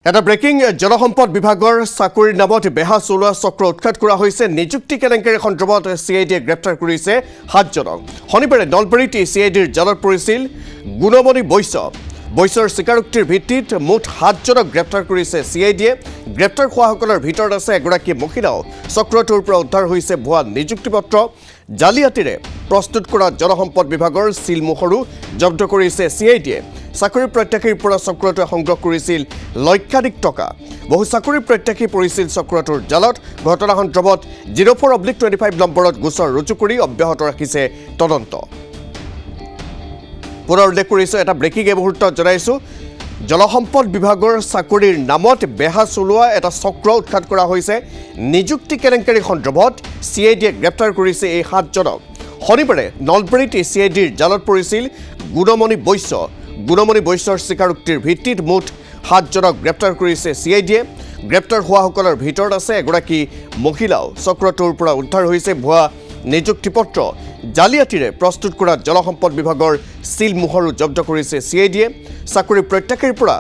এটা ব্ৰেকিং জলসম্পদ বিভাগৰ চাকৰিৰ নামত বেহা চলোৱা চক্ৰ উৎখাত কৰা হৈছে নিযুক্তি কেলেংকাৰী সন্দৰ্ভত সিআইডিয়ে গ্ৰেপ্তাৰ কৰিছে 7 জনক শনিবাৰে নলবাৰীত সিআইডিৰ জালত পৰিছিল গুণমণি বৈশ্যৰ স্বীকাৰোক্তিৰ ভিত্তিত মুঠ 7 জনক গ্ৰেপ্তাৰ কৰিছে সিআইডিয়ে গ্ৰেপ্তাৰ হোৱাসকলৰ ভিতৰত আছে এগৰাকী মহিলাও চক্ৰটোৰ পৰা উদ্ধাৰ হৈছে ভুৱা নিযুক্তিপত্ৰ জালিয়াতিৰে প্ৰস্তুত কৰা জলসম্পদ বিভাগৰ সিলমোহৰো জব্দ কৰিছে সিআইডিয়ে চাকৰি প্ৰত্যাশীৰ পৰা চক্ৰটোৱে সংগ্ৰহ কৰিছিল লক্ষাধিক টকা বহু চাকৰি প্ৰত্যাশী পৰিছিল চক্ৰটোৰ জালত ঘটনা সন্দৰ্ভত 04/25 নম্বৰত গোচৰ ৰুজু কৰি অব্যাহত ৰাখিছে তদন্ত পুনৰ উল্লেখ কৰিছো এটা ব্ৰেকিং এই মুহূৰ্তত জনাইছো জলসম্পদ বিভাগৰ চাকৰিৰ নামত বেহা চলোৱা এটা চক্ৰ উৎখাত কৰা হৈছে নিযুক্তি কেলেংকাৰী সন্দৰ্ভত সিআইডিয়ে গ্ৰেপ্তাৰ কৰিছে এই 7 জনক শনিবাৰে নলবাৰীত সিআইডিৰ জালত পৰিছিল গুণমণি বৈশ্যৰ স্বীকাৰোক্তিৰ ভিত্তিত মুঠ 7 জনক গ্ৰেপ্তাৰ কৰিছে সিআইডিয়ে গ্ৰেপ্তাৰ হোৱাসকলৰ ভিতৰত আছে এগৰাকী মহিলাও চক্ৰটোৰ পৰা উদ্ধাৰ হৈছে ভুৱা নিযুক্তিপত্ৰ জালিয়াতিৰে প্ৰস্তুত কৰা জলসম্পদ বিভাগৰ সিলমোহৰো জব্দ কৰিছে সিআইডিয়ে চাকৰি প্ৰত্যাশীৰ পৰা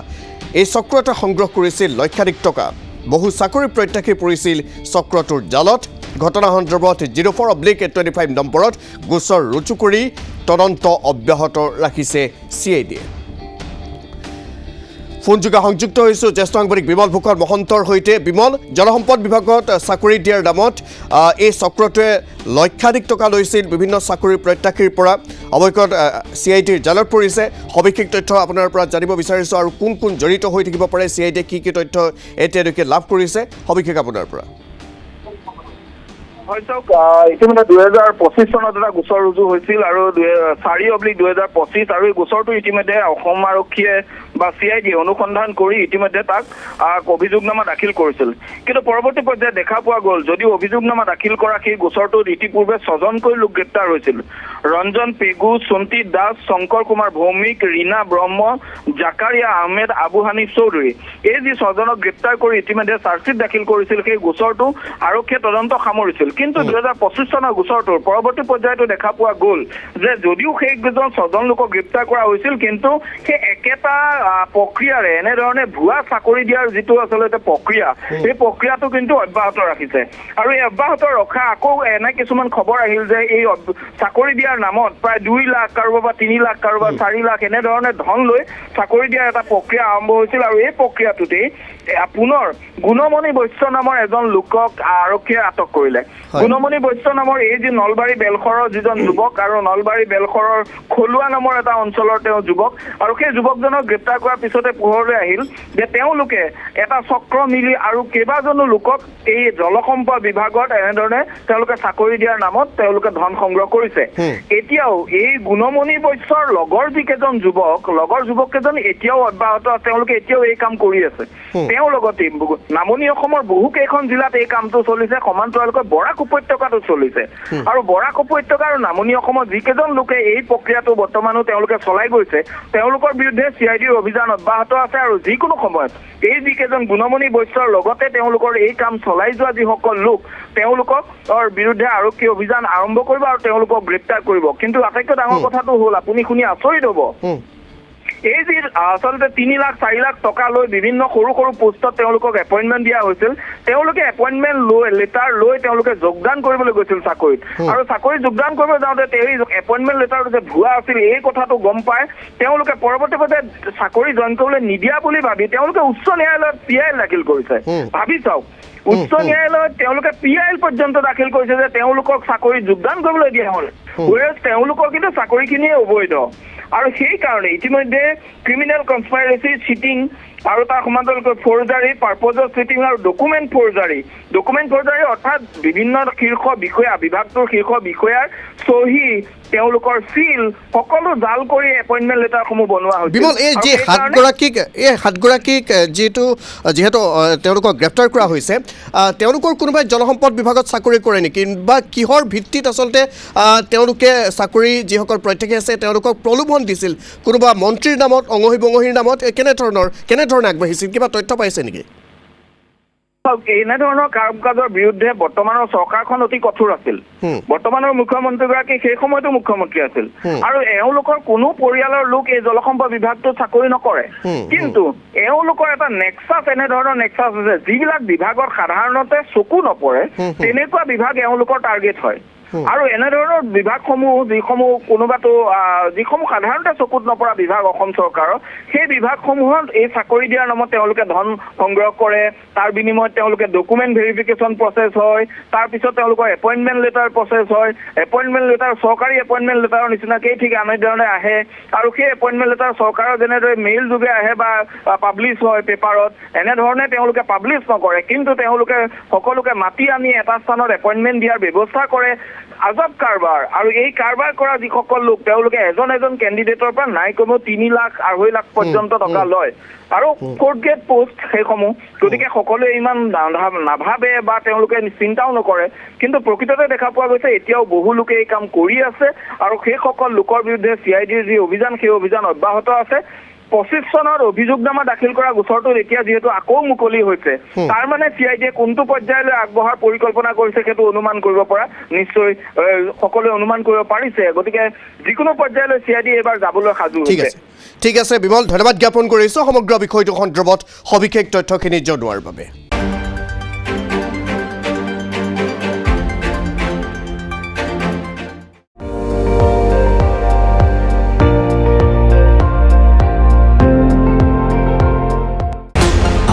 এই চক্ৰটোৱে সংগ্ৰহ কৰিছিল লক্ষাধিক টকা বহু চাকৰি প্ৰত্যাশী পৰিছিল চক্ৰটোৰ জালত ঘটনা সন্দৰ্ভত 04/25 নম্বৰত গোচৰ ৰুজু কৰি তদন্ত অব্যাহত ৰাখিছে সিআইডিয়ে ফোনযোগে সংযুক্ত হৈছো জ্যেষ্ঠ সাংবাদিক বিমল ভূষণ মহন্তৰ সৈতে বিমল জলসম্পদ বিভাগত চাকৰি দিয়াৰ নামত এই চক্ৰটোৱে লক্ষাধিক টকা লৈছিল বিভিন্ন চাকৰি প্ৰত্যাশীৰ পৰা অৱশ্যে সিআইডিৰ জালত পৰিছে সবিশেষ তথ্য আপোনাৰ পৰা জানিব বিচাৰিছো আৰু কোন কোন জড়িত হৈ থাকিব পাৰে সিআইডিয়ে কি তথ্য এতিয়ালৈকে লাভ কৰিছে সবিশেষ আপোনাৰ পৰা ইতিমধ্যে 2025 চনত এটা গোচৰ ৰুজু হৈছিল আৰু 4/2025 আৰু এই গোচৰটো ইতিমধ্যে অসম আৰক্ষীয়ে বা সিআইডি অনুসন্ধান কৰি ইতিমধ্যে তাক অভিযোগনামা দাখিল কৰিছিল কিন্তু পৰৱৰ্তী পৰ্যায়ত দেখা পোৱা গ'ল যদিও অভিযোগনামা দাখিল কৰা সেই গোচৰটোত ইতিপূৰ্বে 6 জনকৈ লোক গ্ৰেপ্তাৰ হৈছিল ৰঞ্জন পেগু সন্তি দাস শংকৰ কুমাৰ ভৌমিক ৰীনা ব্ৰহ্ম জাকাৰিয়া আহমেদ আবু হানিফ চৌধুৰী এই যি 6 জনক গ্ৰেপ্তাৰ কৰি ইতিমধ্যে চাৰ্জশ্বিট দাখিল কৰিছিল সেই গোচৰটো আৰক্ষীয়ে তদন্ত সামৰিছিল কিন্তু 2025 চনৰ গোচৰটোৰ পৰৱৰ্তী পৰ্যায়তো দেখা পোৱা গ'ল যে যদিও সেইজন 6 জন লোকক গ্ৰেপ্তাৰ কৰা হৈছিল কিন্তু সেই একেটা প্ৰক্ৰিয়াৰে এনেধৰণে ভুৱা চাকৰি দিয়াৰ যিটো আচলতে প্ৰক্ৰিয়া এই প্ৰক্ৰিয়াটো কিন্তু অব্যাহত ৰাখিছে আৰু এই অব্যাহত ৰখা আকৌ এনে কিছুমান খবৰ আহিল যে এই চাকৰি দিয়াৰ নামত প্ৰায় 2 লাখ কাৰোবাৰ বা 3 লাখ কাৰোবাৰ 4 লাখ এনেধৰণে ধন লৈ চাকৰি দিয়াৰ এটা প্ৰক্ৰিয়া আৰম্ভ হৈছিল আৰু এই প্ৰক্ৰিয়াটোতেই পুনৰ গুণমণি বৈশ্য নামৰ এজন লোকক আৰক্ষীয়ে আটক কৰিলে গুণমণি বৈশ্য নামৰ এই যি নলবাৰী বেলখৰৰ যিজন যুৱক আৰু নলবাৰী বেলখৰৰ খলুৱা নামৰ এটা অঞ্চলৰ তেওঁ যুৱক আৰু সেই যুৱকজনক গ্ৰেপ্তাৰ কৰাৰ পিছতে পোহৰলৈ আহিল যে তেওঁলোকে এটা চক্ৰ মিলি আৰু কেইবাজনো লোকক এই জলসম্পদ বিভাগত এনেধৰণে তেওঁলোকে চাকৰি দিয়াৰ নামত তেওঁলোকে ধন সংগ্ৰহ কৰিছে এতিয়াও এই গুণমণি বৈশ্যৰ লগৰ যিকেইজন যুৱককেইজন এতিয়াও অব্যাহত তেওঁলোকে এতিয়াও এই কাম কৰি আছে তেওঁৰ লগতে নামনি অসমৰ বহু কেইখন জিলাত এই কামটো চলিছে সমান্তৰালকৈ বৰাক উপত্যকাটো চলিছে আৰু বৰাক উপত্যকা আৰু নামনি অসমৰ যিকেইজন লোকে এই প্ৰক্ৰিয়াটো বৰ্তমানো তেওঁলোকে চলাই গৈছে তেওঁলোকৰ বিৰুদ্ধে সিআইডিৰ অভিযান অব্যাহত আছে আৰু যিকোনো সময়ত এই যিকেইজন গুণমণি বৈশ্যৰ লগতে তেওঁলোকৰ এই কাম চলাই যোৱা যিসকল লোক তেওঁলোকৰ বিৰুদ্ধে আৰক্ষী অভিযান আৰম্ভ কৰিব আৰু তেওঁলোকক গ্ৰেপ্তাৰ কৰিব কিন্তু আটাইতকৈ ডাঙৰ কথাটো হ'ল আপুনি শুনি আচৰিত হ'ব এই যি আচলতে 3 লাখ 4 লাখ টকা লৈ বিভিন্ন সৰু সৰু পোষ্টত তেওঁলোকক এপইণ্টমেণ্ট দিয়া হৈছিল তেওঁলোকে এপইণ্টমেণ্ট লেটাৰ লৈ তেওঁলোকে যোগদান কৰিবলৈ গৈছিল চাকৰিত আৰু চাকৰি যোগদান কৰিব যাওঁতে এই এপইণ্টমেণ্ট লেটাৰটো যে ভুৱা আছিল এই কথাটো গম পাই তেওঁলোকে পৰৱৰ্তী পৰ্যায়ত চাকৰি জইন কৰিবলৈ নিদিয়া বুলি ভাবি তেওঁলোকে উচ্চ ন্যায়ালয়ত PIL দাখিল কৰিছে ভাবি চাওক উচ্চ ন্যায়ালয়ত তেওঁলোকে PIL পৰ্যন্ত দাখিল কৰিছে যে তেওঁলোকক চাকৰি যোগদান কৰিবলৈ দিয়া হ'ল তেওঁলোকৰ কিন্তু চাকৰিখিনিয়ে অবৈধ আৰু সেই কাৰণে ইতিমধ্যে ক্ৰিমিনেল কনস্পাইৰেচি চিটিং আৰু তাৰ সমান্তৰালকৈ ফৰ্জাৰী পাৰপজৰ চিটিং আৰু ডকুমেণ্ট ফৰ্জাৰী অৰ্থাৎ বিভিন্ন শীৰ্ষ বিষয়া বিভাগটোৰ শীৰ্ষ বিষয়াৰ চহী তেওঁলোকৰ সিল সকলো জাল কৰি এপইণ্টমেণ্ট লেটাৰসমূহ বনোৱা হৈছে বিমল এই যে 7 গৰাকীক যিহেতু তেওঁলোকক গ্ৰেপ্তাৰ কৰা হৈছে তেওঁলোকৰ কোনোবাই জলসম্পদ বিভাগত চাকৰি কৰে নেকি বা কিহৰ ভিত্তিত আচলতে তেওঁলোকে চাকৰি যিসকল প্ৰত্যাশী আছে তেওঁলোকক প্ৰলোভন দিছিল কোনোবা মন্ত্ৰীৰ নামত অঙহী বঙহীৰ নামত কেনেধৰণে আগবাঢ়িছিল কিবা তথ্য পাইছে নেকি চাওক এনেধৰণৰ কাম কাজৰ বিৰুদ্ধে বৰ্তমানৰ চৰকাৰখন অতি কঠোৰ আছিল বৰ্তমানৰ মুখ্যমন্ত্ৰীগৰাকী সেই সময়তো মুখ্যমন্ত্ৰী আছিল আৰু এওঁলোকৰ কোনো পৰিয়ালৰ লোক এই জলসম্পদ বিভাগটো চাকৰি নকৰে কিন্তু এওঁলোকৰ এটা নেক্সাছ এনেধৰণৰ নেক্সাছ আছে যিবিলাক বিভাগত সাধাৰণতে চকু নপৰে তেনেকুৱা বিভাগ এওঁলোকৰ টাৰ্গেট হয় আৰু এনেধৰণৰ বিভাগসমূহ যিসমূহ সাধাৰণতে চকুত নপৰা বিভাগ অসম চৰকাৰৰ সেই বিভাগসমূহত এই চাকৰি দিয়াৰ নামত তেওঁলোকে ধন সংগ্ৰহ কৰে তাৰ বিনিময়ত তেওঁলোকে ডকুমেণ্ট ভেৰিফিকেশ্যন প্ৰচেছ হয় তাৰপিছত তেওঁলোকৰ এপইণ্টমেণ্ট লেটাৰ প্ৰচেছ হয় এপইণ্টমেণ্ট লেটাৰ চৰকাৰী এপইণ্টমেণ্ট লেটাৰৰ নিচিনাকেই ঠিক এনেধৰণে আহে আৰু সেই এপইণ্টমেণ্ট লেটাৰ চৰকাৰৰ যেনেদৰে মেইল যোগে আহে বা পাব্লিছ হয় পেপাৰত এনেধৰণে তেওঁলোকে পাব্লিছ নকৰে কিন্তু তেওঁলোকে সকলোকে মাতি আনি এটা স্থানত এপইণ্টমেণ্ট দিয়াৰ ব্যৱস্থা কৰে আজব কাৰবাৰ আৰু এই কাৰবাৰ কৰা যিসকল লোক তেওঁলোকে এজন কেণ্ডিডেটৰ পৰা নাই কমেও 3 লাখ 2.5 লাখ পৰ্যন্ত টকা লয় আৰু কোৰ্ট গেট পোষ্ট সেইসমূহ গতিকে সকলোৱে ইমান নাভাবে বা তেওঁলোকে চিন্তাও নকৰে কিন্তু প্ৰকৃততে দেখা পোৱা গৈছে এতিয়াও বহু লোকে এই কাম কৰি আছে আৰু সেইসকল লোকৰ বিৰুদ্ধে CIDৰ যি অভিযান সেই অভিযান অব্যাহত আছে 25 চনৰ অভিযোগনামা দাখিল কৰা গোচৰটো এতিয়া যিহেতু আকৌ মুকলি হৈছে তাৰ মানে CIDয়ে কোনটো পৰ্যায়লৈ আগবঢ়াৰ পৰিকল্পনা কৰিছে সেইটো অনুমান কৰিব পৰা নিশ্চয় সকলোৱে অনুমান কৰিব পাৰিছে গতিকে যিকোনো পৰ্যায়লৈ CID এবাৰ যাবলৈ সাজু হৈছে ঠিক আছে বিমল ধন্যবাদ জ্ঞাপন কৰিছো সমগ্ৰ বিষয়টো সন্দৰ্ভত সবিশেষ তথ্যখিনি জনোৱাৰ বাবে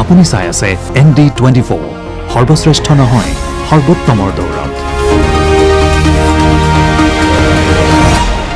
আপুনি চাই আছে ND24 সৰ্বশ্ৰেষ্ঠ নহয় সৰ্বোত্তমৰ দৌৰত